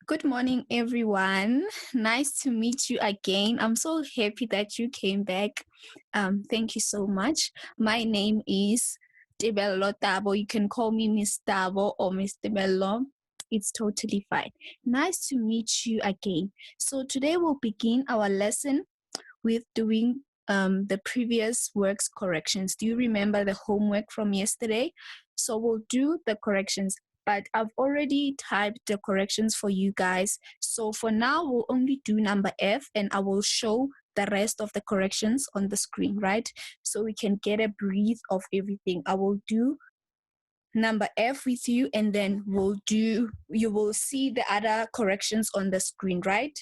Good morning, everyone. Nice to meet you again. I'm so happy that you came back. Thank you so much. My name is Tebello Tabo. You can call me Miss Tabo or Miss Tebello. It's totally fine. Nice to meet you again. So today we'll begin our lesson with doing the previous works corrections. Do you remember the homework from yesterday? So we'll do the corrections, but I've already typed the corrections for you guys. So for now, we'll only do number F, and I will show the rest of the corrections on the screen, right? So we can get a brief of everything. I will do number F with you, and then you will see the other corrections on the screen, right?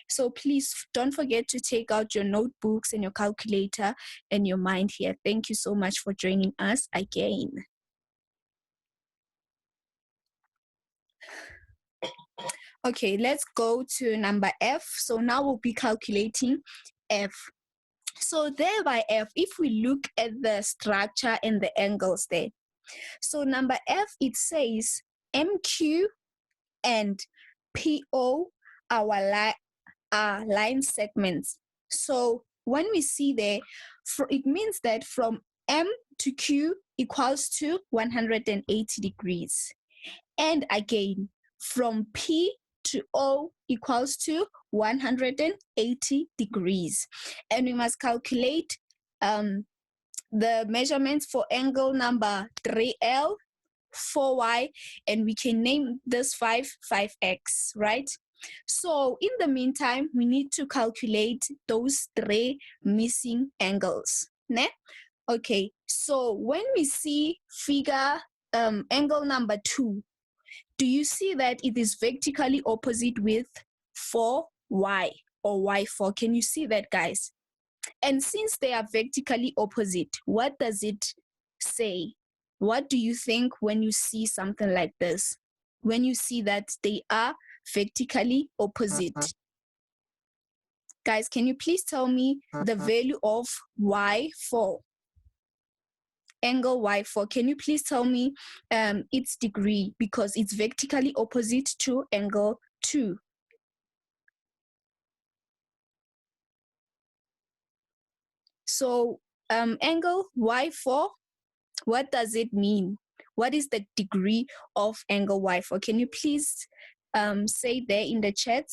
So please don't forget to take out your notebooks and your calculator and your mind here. Thank you so much for joining us again. Okay, let's go to number F. So now we'll be calculating F. So there by F, if we look at the structure and the angles there. So number F, it says MQ and PO are line segments. So when we see there, it means that from M to Q equals to 180 degrees. And again, from P to O equals to 180 degrees. And we must calculate the measurements for angle number 3L, 4Y, and we can name this 5x, right? So in the meantime, we need to calculate those three missing angles. Ne? Okay, so when we see figure angle number 2, do you see that it is vertically opposite with 4y or y4? Can you see that, guys? And since they are vertically opposite, what does it say? What do you think when you see something like this? When you see that they are vertically opposite. Guys, can you please tell me the value of y4? Angle y4. Can you please tell me its degree, because it's vertically opposite to angle 2? So angle y4, what does it mean? What is the degree of angle y4? Can you please say there in the chat?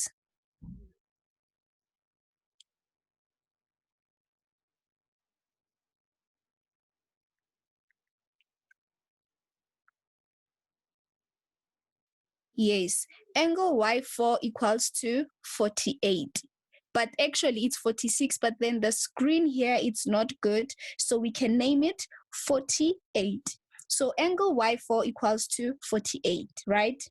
Yes, angle y4 equals to 48. But actually it's 46, but then the screen here, it's not good. So we can name it 48. So angle y4 equals to 48, right?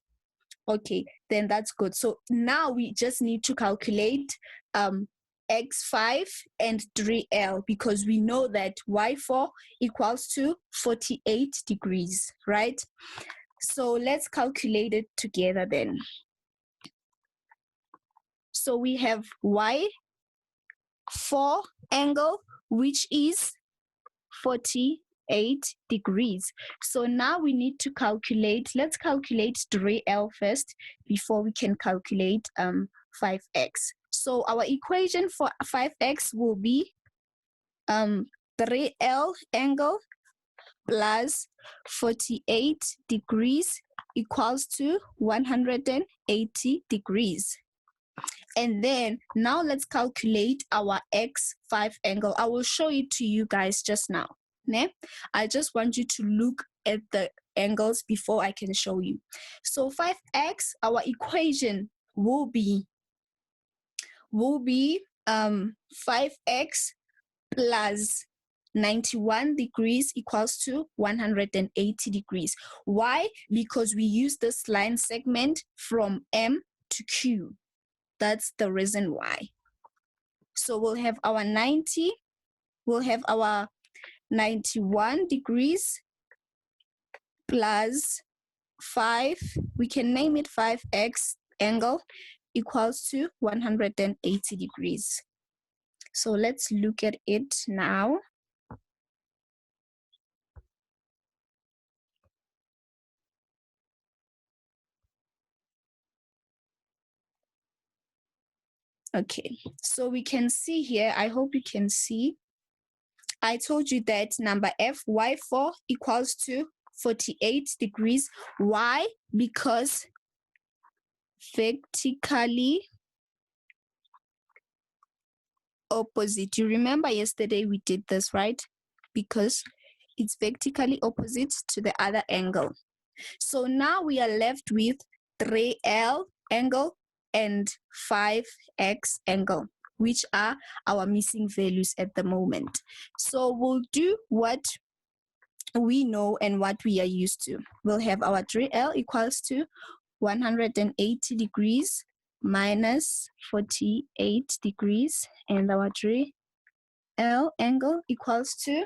Okay, then that's good. So now we just need to calculate x5 and 3L, because we know that y4 equals to 48 degrees, right? So let's calculate it together then. So we have y4 angle, which is 48 degrees. So now we need to calculate, let's calculate 3L first before we can calculate 5x. So our equation for 5x will be 3L angle plus 48 degrees equals to 180 degrees. And then now let's calculate our x5 angle. I will show it to you guys just now. Ne? I just want you to look at the angles before I can show you. So 5x, our equation will be 5x plus 91 degrees equals to 180 degrees. Why? Because we use this line segment from M to Q. That's the reason why. So we'll have our 90, we'll have our 91 degrees plus 5, we can name it 5x angle equals to 180 degrees. So let's look at it now. Okay, so we can see here, I hope you can see, I told you that number F, Y4 equals to 48 degrees. Why? Because vertically opposite. You remember yesterday we did this, right? Because it's vertically opposite to the other angle. So now we are left with 3L angle and 5X angle, which are our missing values at the moment. So we'll do what we know and what we are used to. We'll have our 3L equals to 180 degrees minus 48 degrees, and our 3L angle equals to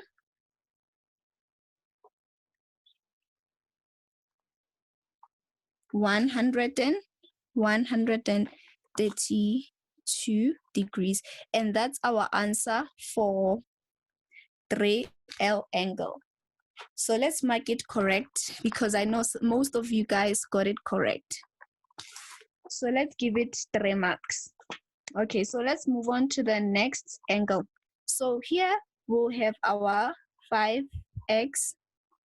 132 degrees, and that's our answer for 3L angle. So let's mark it correct because I know most of you guys got it correct. So let's give it 3 marks. Okay, so let's move on to the next angle. So here we'll have our 5X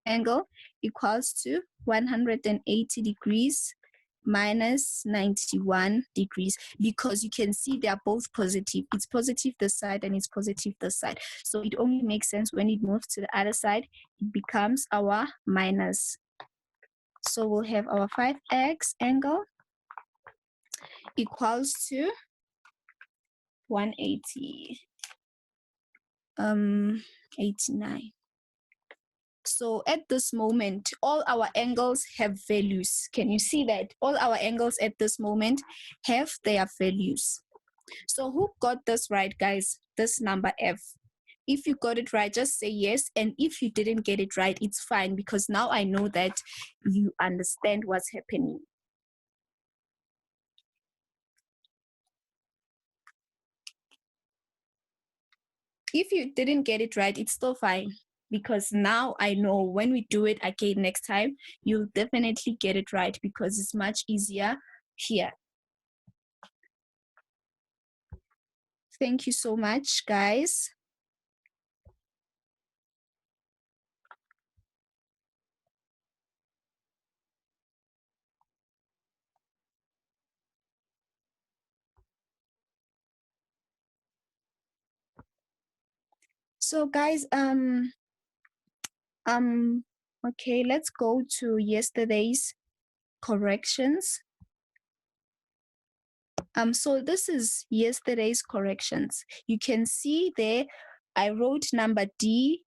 angle equals to 180 degrees minus 91 degrees, because you can see they are both positive. It's positive this side and it's positive this side. So it only makes sense when it moves to the other side, it becomes our minus. So we'll have our 5X angle equals to 180, 89. So at this moment, all our angles have values. Can you see that? All our angles at this moment have their values. So who got this right, guys? This number F. If you got it right, just say yes. And if you didn't get it right, it's fine, because now I know that you understand what's happening. If you didn't get it right, it's still fine, because now I know when we do it again next time, you'll definitely get it right, because it's much easier here. Thank you so much, guys. So guys, okay, let's go to yesterday's corrections. So this is yesterday's corrections. You can see there I wrote number D,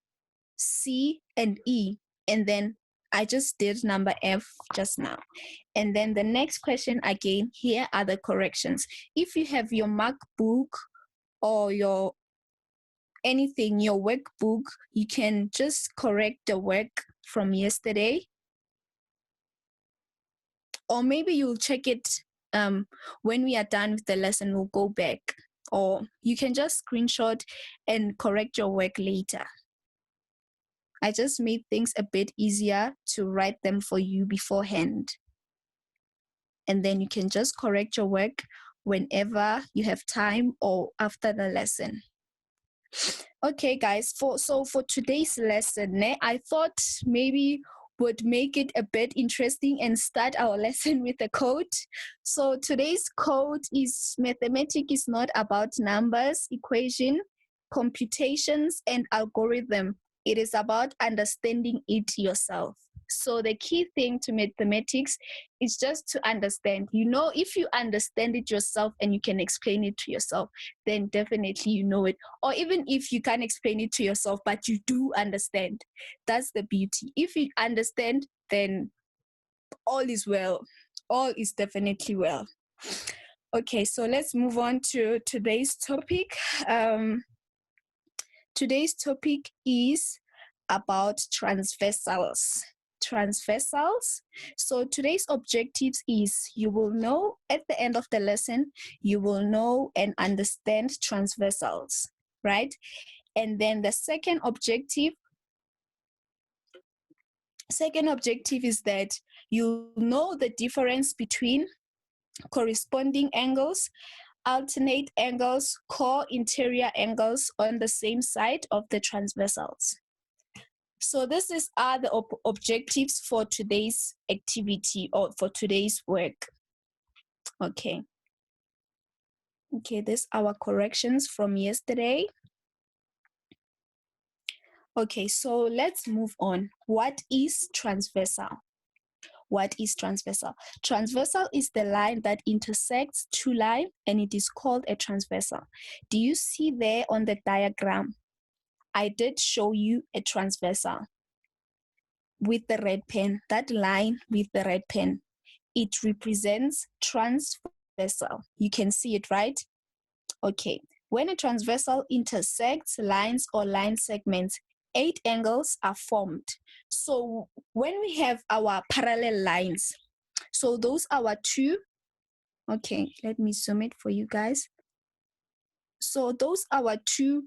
C, and E, and then I just did number F just now. And then the next question again, here are the corrections. If you have your MacBook or your anything, your workbook, you can just correct the work from yesterday. Or maybe you'll check it when we are done with the lesson, we'll go back. Or you can just screenshot and correct your work later. I just made things a bit easier to write them for you beforehand. And then you can just correct your work whenever you have time or after the lesson. Okay, guys, for today's lesson, I thought maybe would make it a bit interesting and start our lesson with a quote. So today's quote is: mathematics is not about numbers, equation, computations, and algorithm. It is about understanding it yourself. So the key thing to mathematics is just to understand. You know, if you understand it yourself and you can explain it to yourself, then definitely you know it. Or even if you can't explain it to yourself, but you do understand, that's the beauty. If you understand, then all is well. All is definitely well. Okay, so let's move on to today's topic. Today's topic is about transversals. Transversals. So today's objectives is you will know at the end of the lesson, you will know and understand transversals, right? And then the second objective is that you know the difference between corresponding angles, alternate angles, co-interior angles on the same side of the transversals. So this are the objectives for today's activity or for today's work. Okay. Okay, these are our corrections from yesterday. Okay, so let's move on. What is transversal? What is transversal? Transversal is the line that intersects two lines, and it is called a transversal. Do you see there on the diagram? I did show you a transversal with the red pen. That line with the red pen, it represents transversal. You can see it, right? Okay. When a transversal intersects lines or line segments, 8 angles are formed. So when we have our parallel lines, so those are our two. Okay, let me zoom it for you guys. So those are our two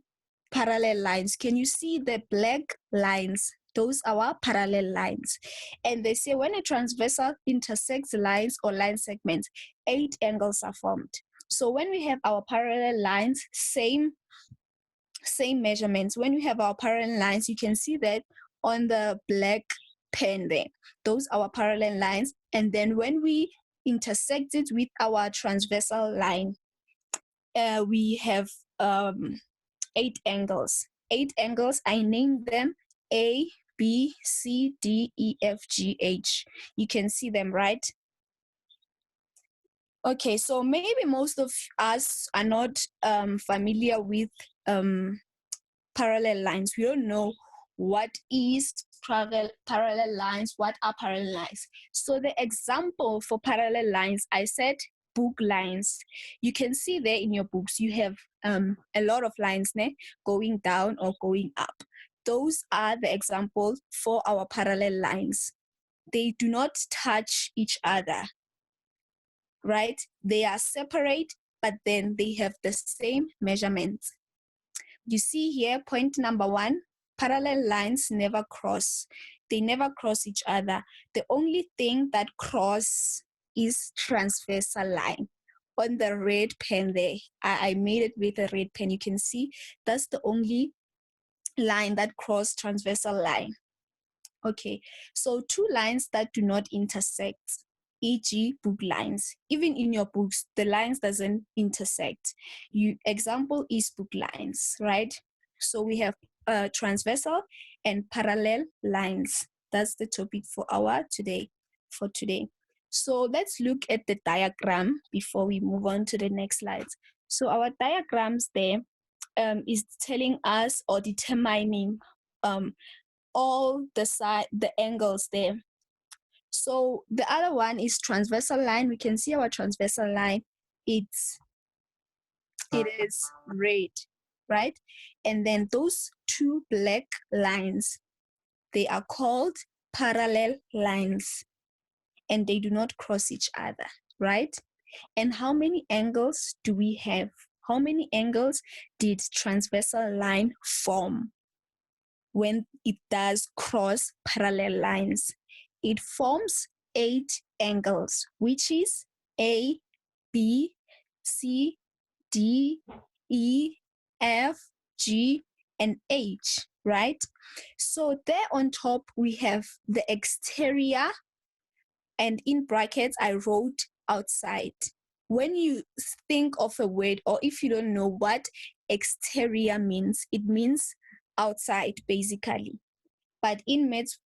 parallel lines. Can you see the black lines? Those are our parallel lines. And they say when a transversal intersects lines or line segments, 8 angles are formed. So when we have our parallel lines, same measurements. When we have our parallel lines, you can see that on the black pen there. Those are our parallel lines. And then when we intersect it with our transversal line, we have 8 angles. 8 angles, I named them A, B, C, D, E, F, G, H. You can see them, right? Okay, so maybe most of us are not familiar with parallel lines. We don't know what is parallel lines, what are parallel lines. So the example for parallel lines, I said book lines. You can see there in your books, you have a lot of lines going down or going up. Those are the examples for our parallel lines. They do not touch each other, right? They are separate, but then they have the same measurements. You see here, point number 1, parallel lines never cross. They never cross each other. The only thing that cross is transversal line. On the red pen there, I made it with a red pen. You can see that's the only line that cross transversal line. Okay, so 2 lines that do not intersect, e.g. book lines. Even in your books, the lines doesn't intersect. Example is book lines, right? So we have transversal and parallel lines. That's the topic for today. So let's look at the diagram before we move on to the next slides. So our diagrams there is telling us or determining all the angles there. So the other one is transversal line. We can see our transversal line. It is red, right? And then those 2 black lines, they are called parallel lines, and they do not cross each other, right? And how many angles do we have? How many angles did transversal line form when it does cross parallel lines? It forms 8 angles, which is A, B, C, D, E, F, G, and H, right? So there on top, we have the exterior, and in brackets, I wrote outside. When you think of a word, or if you don't know what exterior means, it means outside, basically. But in maths,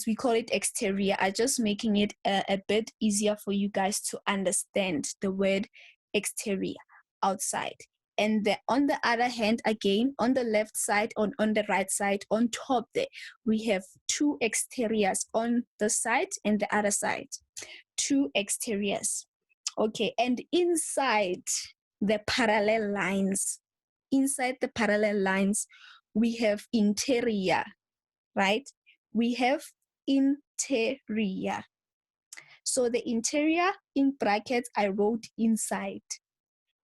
we call it exterior. I'm just making it a bit easier for you guys to understand the word exterior, outside. And on the other hand, again, on the left side, on the right side, on top there, we have 2 exteriors on the side and the other side. 2 exteriors. Okay, and inside the parallel lines, we have interior, right? We have interior. So the interior, in brackets, I wrote inside.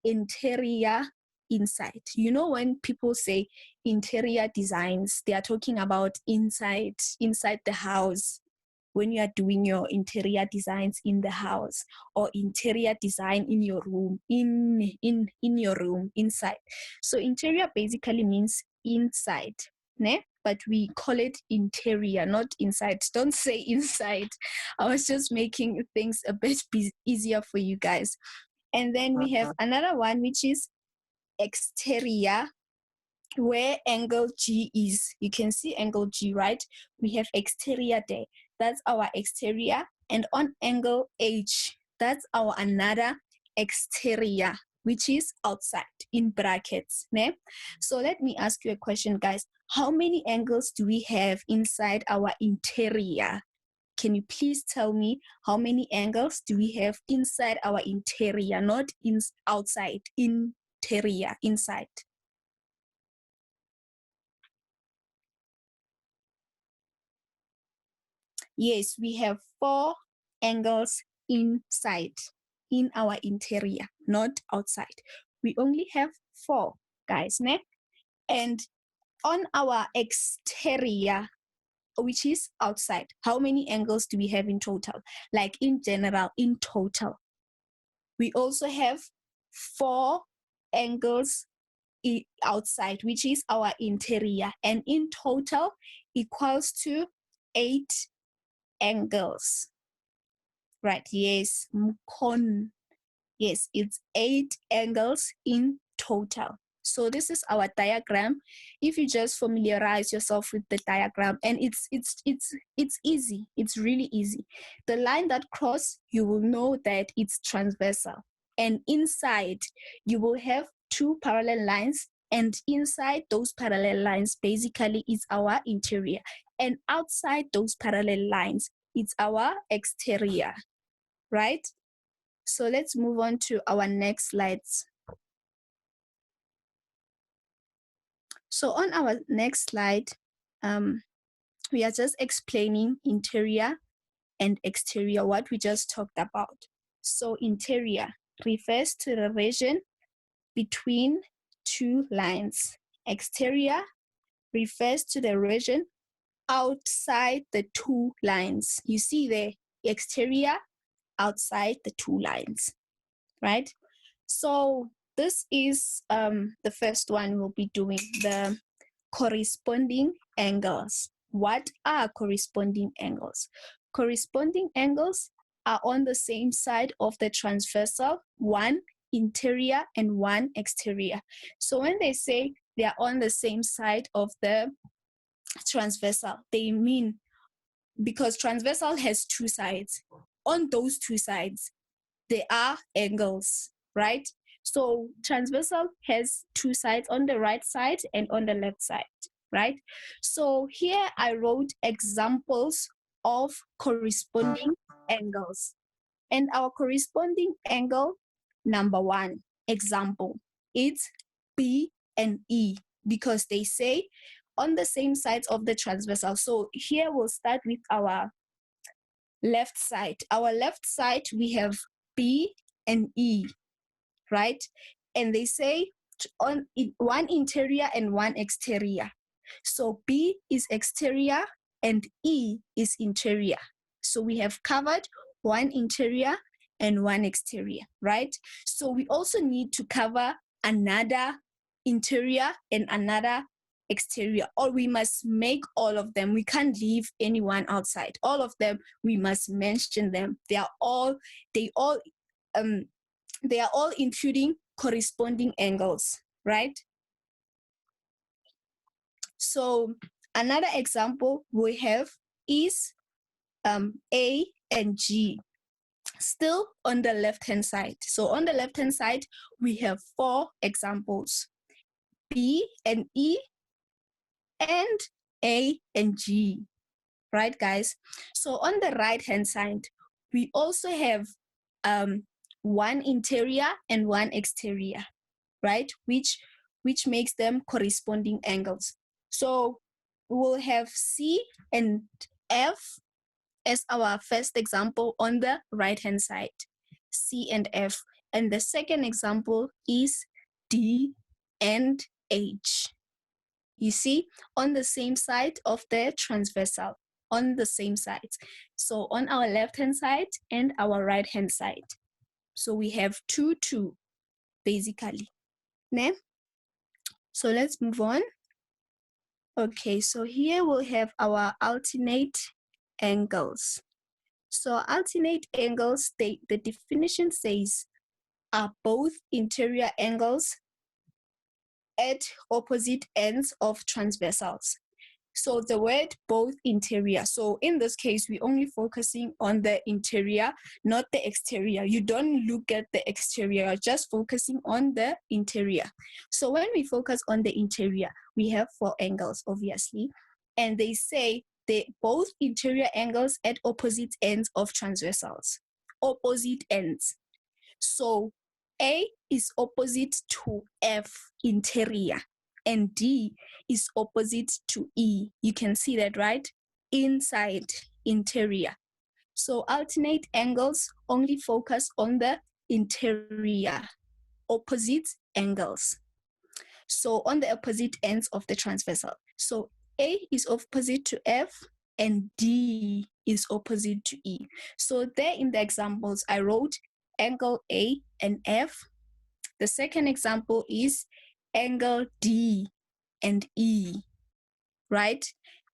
Interior, inside. You know, when people say interior designs, they are talking about inside the house. when you are doing your interior designs in the house or interior design in your room, in your room, inside. So interior basically means inside, ne? But we call it interior, not inside. Don't say inside. I was just making things a bit easier for you guys. And then we have another one, which is exterior, where angle G is. You can see angle G, right? We have exterior there. That's our exterior. And on angle H, that's our another exterior, which is outside in brackets. Ne? So let me ask you a question, guys. How many angles do we have inside our interior? Can you please tell me how many angles do we have inside our interior, not outside, interior, inside? Yes, we have 4 angles inside, in our interior, not outside. We only have 4, guys, ne? And on our exterior, which is outside, how many angles do we have in total? Like in general, in total. We also have 4 angles outside, which is our interior. And in total equals to 8 angles. Right, yes, yes, it's 8 angles in total. So this is our diagram. If you just familiarize yourself with the diagram, and it's easy, it's really easy. The line that cross, you will know that it's transversal. And inside, you will have 2 parallel lines, and inside those parallel lines basically is our interior. And outside those parallel lines, it's our exterior, right? So let's move on to our next slides. So on our next slide, we are just explaining interior and exterior, what we just talked about. So interior refers to the region between 2 lines. Exterior refers to the region outside the 2 lines. You see the exterior outside the 2 lines, right? So this is the first one we'll be doing, the corresponding angles. What are corresponding angles? Corresponding angles are on the same side of the transversal, one interior and one exterior. So when they say they are on the same side of the transversal, they mean because transversal has 2 sides. On those 2 sides, there are angles, right? So transversal has 2 sides, on the right side and on the left side, right? So here I wrote examples of corresponding angles. And our corresponding angle, number 1, example, it's B and E, because they say on the same sides of the transversal. So here we'll start with our left side. Our left side, we have B and E, right? And they say on one interior and one exterior. So B is exterior and E is interior. So we have covered one interior and one exterior, right? So we also need to cover another interior and another exterior, or we must make all of them. We can't leave anyone outside. All of them, we must mention them. They are all including corresponding angles, right? So another example we have is A and G, still on the left-hand side. So on the left-hand side, we have 4 examples, B and E and A and G, right, guys? So on the right-hand side, we also have one interior and one exterior, right? Which makes them corresponding angles. So we'll have C and F as our first example on the right-hand side, C and F. And the second example is D and H. You see, on the same side of the transversal, on the same sides. So on our left-hand side and our right-hand side. So we have 2, 2, basically. Ne? So let's move on. Okay, so here we'll have our alternate angles. So alternate angles, the definition says, are both interior angles at opposite ends of transversals. So the word both interior. So in this case, we're only focusing on the interior, not the exterior. You don't look at the exterior, you're just focusing on the interior. So when we focus on the interior, we have 4 angles, obviously. And they say they both interior angles at opposite ends of transversals. Opposite ends. So A is opposite to F, interior, and D is opposite to E. You can see that, right? Inside, interior. So alternate angles only focus on the interior, opposite angles. So on the opposite ends of the transversal. So A is opposite to F and D is opposite to E. So there in the examples, I wrote angle A and F. The second example is angle D and E, right?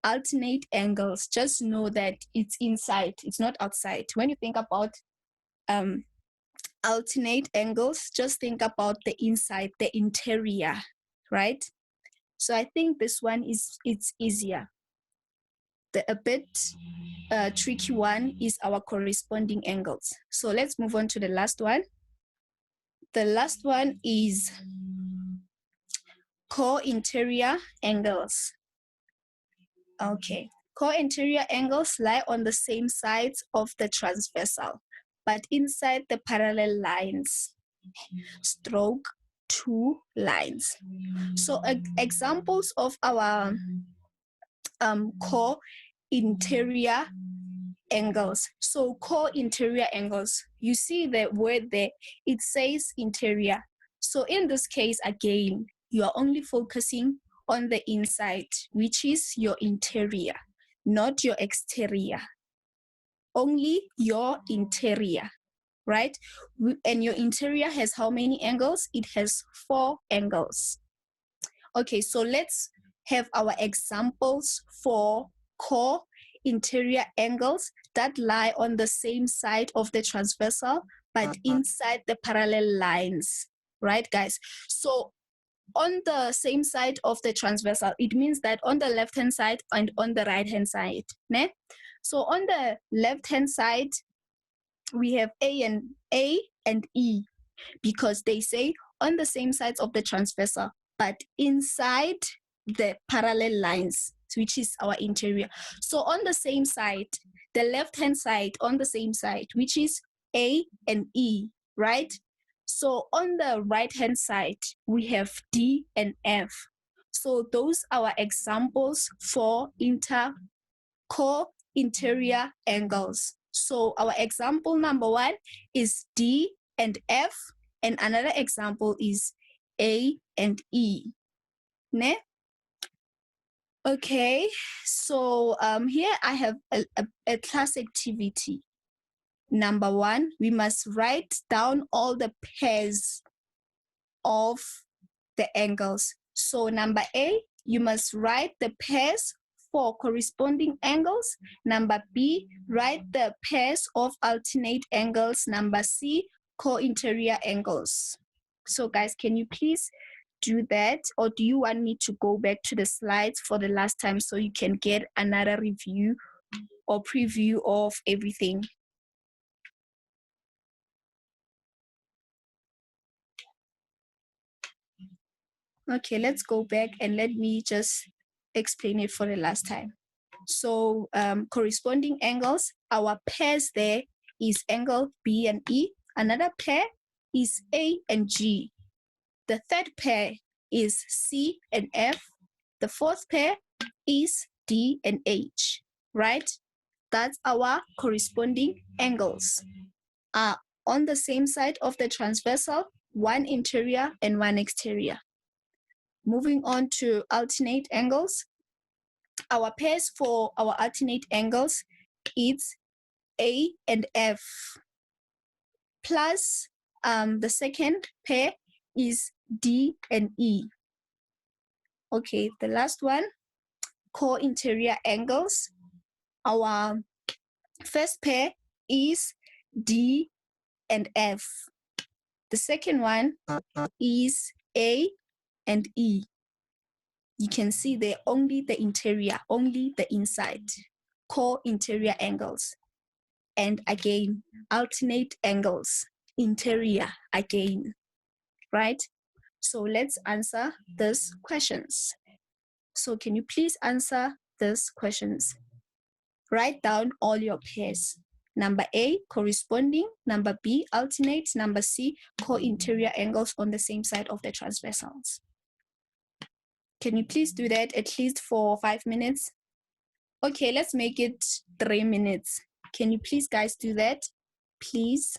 Alternate angles, just know that it's inside, it's not outside. When you think about alternate angles, just think about the inside, the interior, right? So I think this one it's easier. A bit tricky one is our corresponding angles. So let's move on to the last one. The last one is co-interior angles. Okay, co-interior angles lie on the same sides of the transversal, but inside the parallel lines, stroke 2 lines. So examples of our co-interior angles. So co-interior angles, you see the word there, it says interior. So in this case, again, you are only focusing on the inside, which is your interior, not your exterior. Only your interior, right? And your interior has how many angles? It has 4 angles. Okay, so let's have our examples for co-interior angles that lie on the same side of the transversal, but inside the parallel lines, right, guys? So on the same side of the transversal, it means that on the left-hand side and on the right-hand side, ne? So on the left-hand side, we have A and E, because they say on the same sides of the transversal, but inside the parallel lines, which is our interior. So on the same side, the left-hand side on the same side, which is A and E, right? So on the right-hand side, we have D and F. So those are our examples for co-interior angles. So our example number 1 is D and F, and another example is A and E. Ne? Okay, so here I have a class activity. Number 1, we must write down all the pairs of the angles. So number A, you must write the pairs for corresponding angles. Number B, write the pairs of alternate angles. Number C, co-interior angles. So guys, can you please do that, or do you want me to go back to the slides for the last time so you can get another review or preview of everything? Okay, let's go back and let me just explain it for the last time. So corresponding angles, our pairs there is angle B and E. Another pair is A and G. The third pair is C and F. The fourth pair is D and H, right? That's our corresponding angles. On the same side of the transversal, one interior and one exterior. Moving on to alternate angles. our pairs for our alternate angles is A and F, plus the second pair is D and E. Okay, the last one, co-interior angles. Our first pair is D and F. The second one is A and E. You can see they're only the interior, only the inside. Co-interior angles. And again, alternate angles, interior again, right? So let's answer these questions. So can you please answer these questions? Write down all your pairs. Number A, corresponding. Number B, alternate. Number C, co-interior angles on the same side of the transversals. Can you please do that at least for 5 minutes? Okay, let's make it 3 minutes. Can you please guys do that? Please.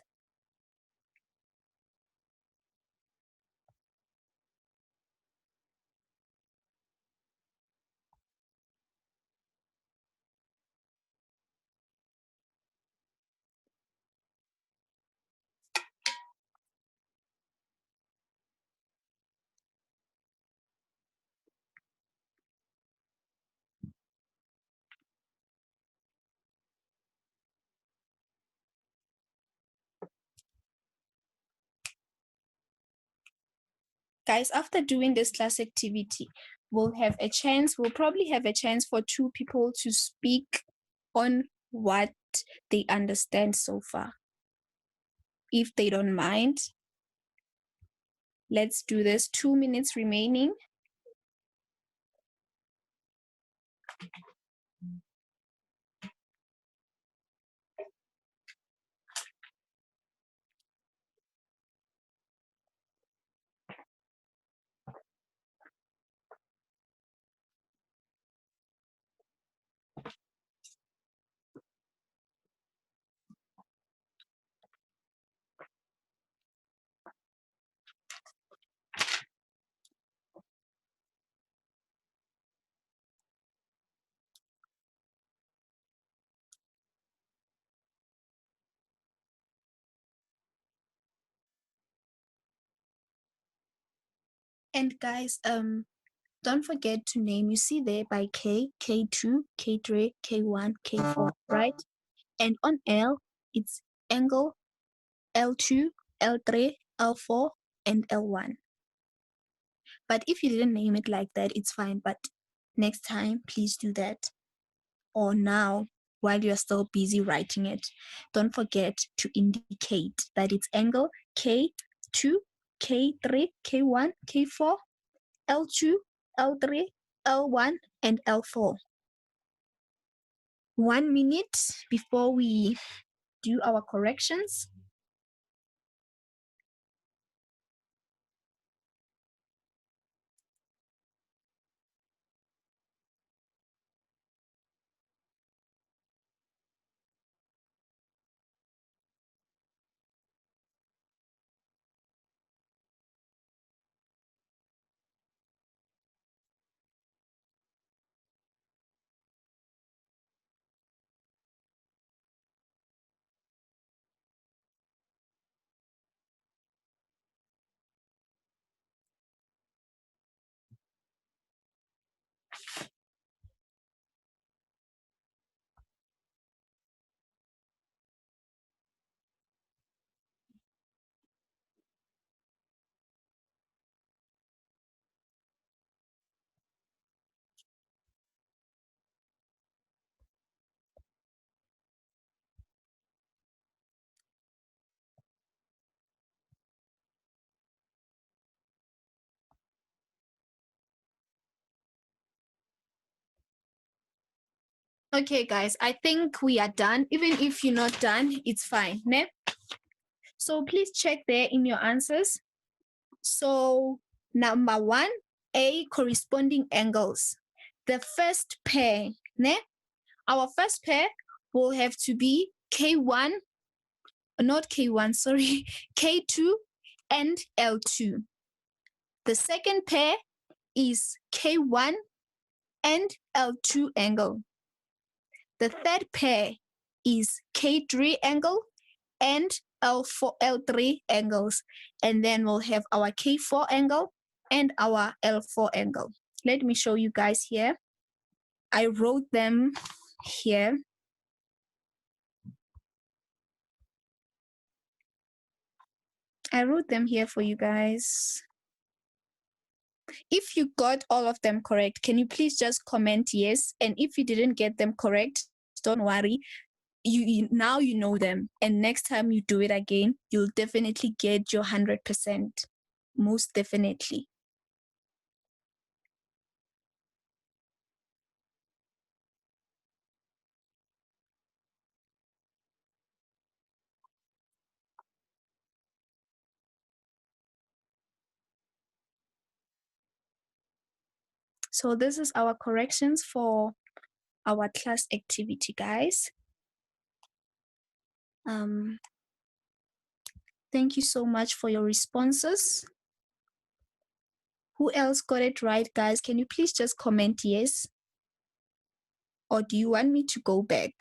Guys, after doing this class activity, we'll probably have a chance for 2 people to speak on what they understand so far. If they don't mind, let's do this. 2 minutes remaining. And guys, don't forget to name. You see there by K, K2, K3, K1, K4, right? And on L, it's angle L2, L3, L4, and L1. But if you didn't name it like that, it's fine. But next time, please do that. Or now, while you're still busy writing it, don't forget to indicate that it's angle K2, K3, K1, K4, L2, L3, L1, and L4. 1 minute before we do our corrections. Okay, guys, I think we are done. Even if you're not done, it's fine. Ne? So please check there in your answers. So number 1, A, corresponding angles. The first pair, ne? Our first pair will have to be K1, not K1, sorry, K2 and L2. The second pair is K1 and L2 angle. The third pair is K3 angle and L3 angles. And then we'll have our K4 angle and our L4 angle. Let me show you guys here. I wrote them here. I wrote them here for you guys. If you got all of them correct, can you please just comment yes? And if you didn't get them correct, don't worry. Now you know them. And next time you do it again, you'll definitely get your 100%. Most definitely. So this is our corrections for our class activity, guys. Thank you so much for your responses. Who else got it right, guys? Can you please just comment yes? Or do you want me to go back?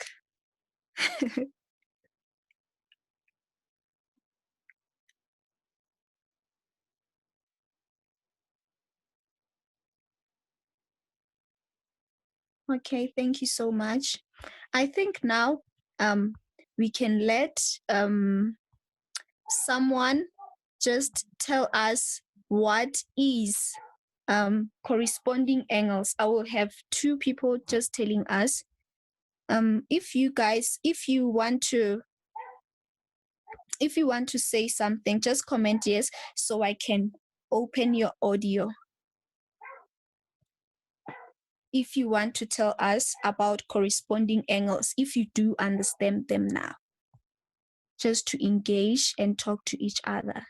Okay, thank you so much. I think now we can let someone just tell us what is corresponding angles. I will have two people just telling us. If you want to say something, just comment yes so I can open your audio. If you want to tell us about corresponding angles, if you do understand them now, just to engage and talk to each other.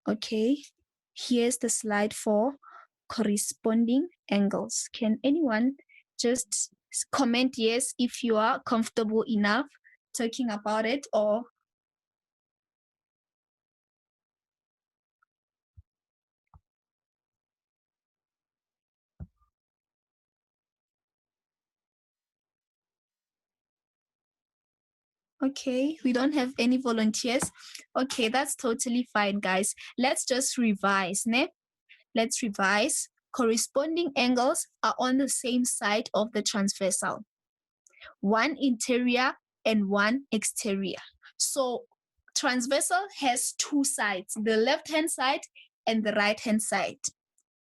Okay, here's the slide for corresponding angles. Can anyone just comment yes if you are comfortable enough talking about it? Or okay, we don't have any volunteers. Okay, that's totally fine, guys. Let's just revise, ne? Let's revise. Corresponding angles are on the same side of the transversal. One interior and one exterior. So transversal has two sides, the left-hand side and the right-hand side.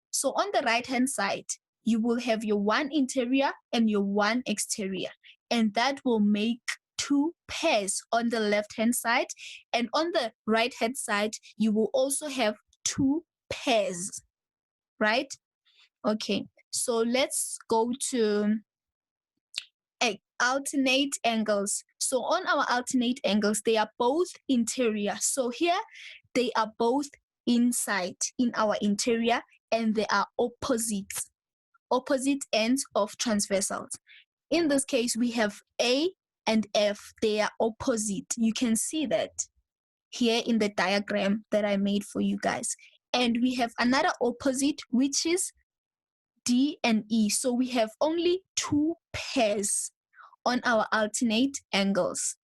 So on the right-hand side, you will have your one interior and your one exterior, and that will make two pairs on the left-hand side. And on the right-hand side, you will also have two pairs, right? Okay, so let's go to alternate angles. So on our alternate angles, they are both interior. So here, they are both inside in our interior, and they are opposite ends of transversals. In this case, we have A and F. They are opposite. You can see that here in the diagram that I made for you guys. And we have another opposite, which is D and E. So we have only two pairs on our alternate angles.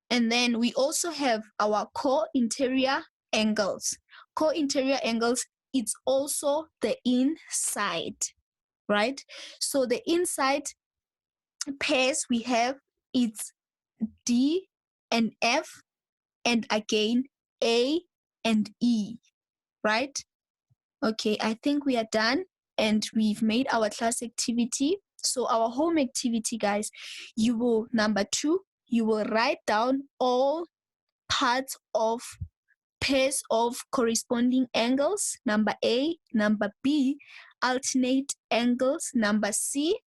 And then we also have our co-interior angles. Co-interior angles, it's also the inside, right? So the inside pairs we have, it's D and F, and again A and E, right? Okay, I think we are done and we've made our class activity. So our home activity, guys, you will, number 2, you will write down all parts of pairs of corresponding angles. Number A, number B, alternate angles. Number C,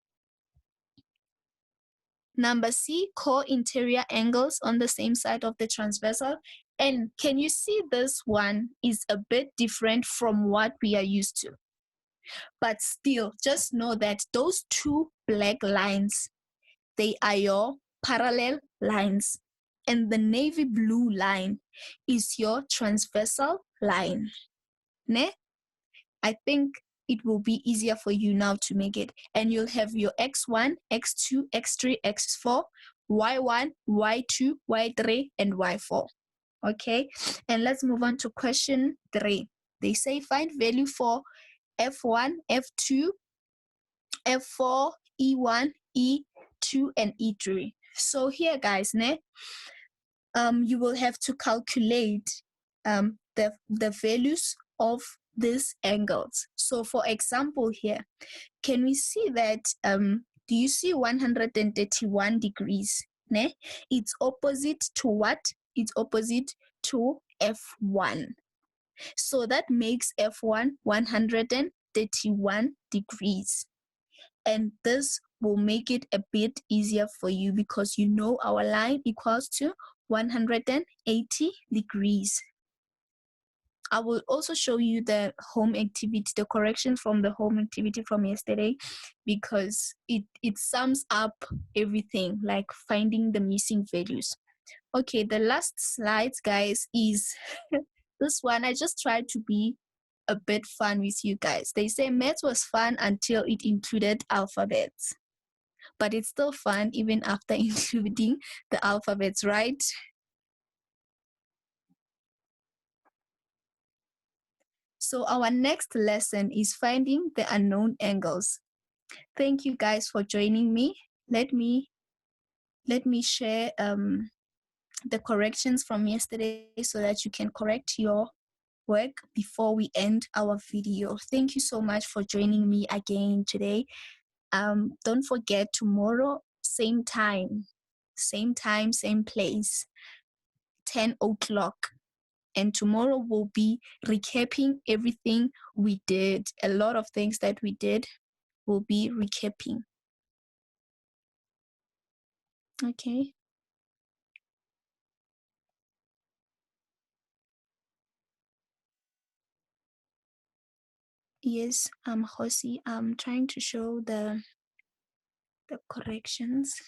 co-interior angles on the same side of the transversal. And can you see this one is a bit different from what we are used to? But still, just know that those two black lines, they are your parallel lines. And the navy blue line is your transversal line. Ne? I think it will be easier for you now to make it. And you'll have your x1, x2, x3, x4, y1, y2, y3, and y4. Okay, and let's move on to question 3. They say find value for f1, f2, f4, e1, e2, and e3. So here, guys, you will have to calculate the values of these angles. So for example here, can we see that do you see 131 degrees? Ne? It's opposite to what? It's opposite to F1. So that makes F1 131 degrees. And this will make it a bit easier for you because you know our line equals to 180 degrees. I will also show you the home activity, the correction from the home activity from yesterday, because it sums up everything, like finding the missing values. Okay, the last slides, guys, is this one. I just tried to be a bit fun with you guys. They say maths was fun until it included alphabets, but it's still fun even after including the alphabets, right? So our next lesson is finding the unknown angles. Thank you guys for joining me. Let me share the corrections from yesterday so that you can correct your work before we end our video. Thank you so much for joining me again today. Don't forget, tomorrow, same time, same place, 10 o'clock. And tomorrow we'll be recapping everything we did. A lot of things that we did, we'll be recapping. Okay. Yes, Josie. I'm trying to show the corrections.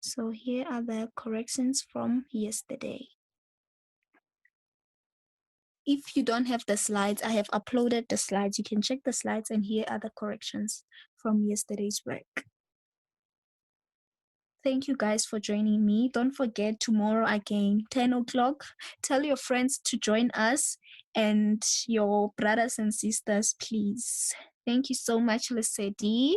So here are the corrections from yesterday. If you don't have the slides, I have uploaded the slides. You can check the slides, and here are the corrections from yesterday's work. Thank you guys for joining me. Don't forget, tomorrow again, 10 o'clock. Tell your friends to join us and your brothers and sisters, please. Thank you so much, Lesedi.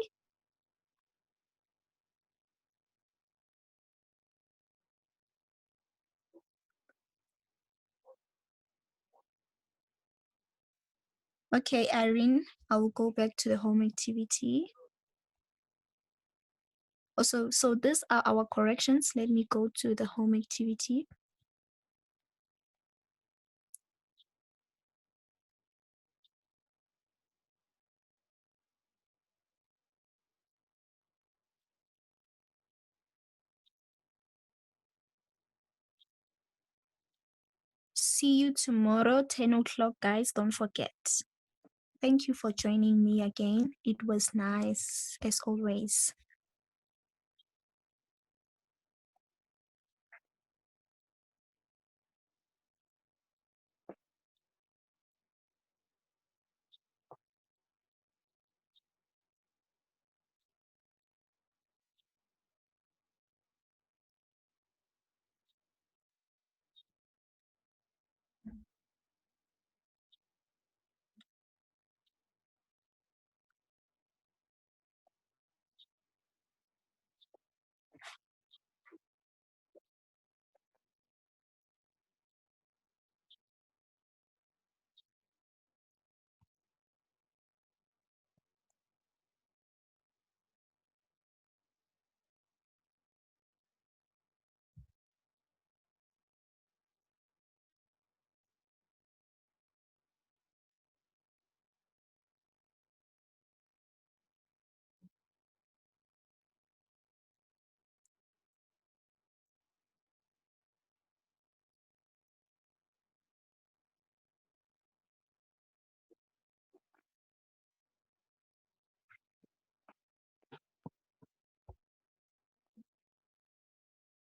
Okay, Irene, I will go back to the home activity. Also, so these are our corrections. Let me go to the home activity. See you tomorrow, 10 o'clock, guys. Don't forget. Thank you for joining me again. It was nice, as always.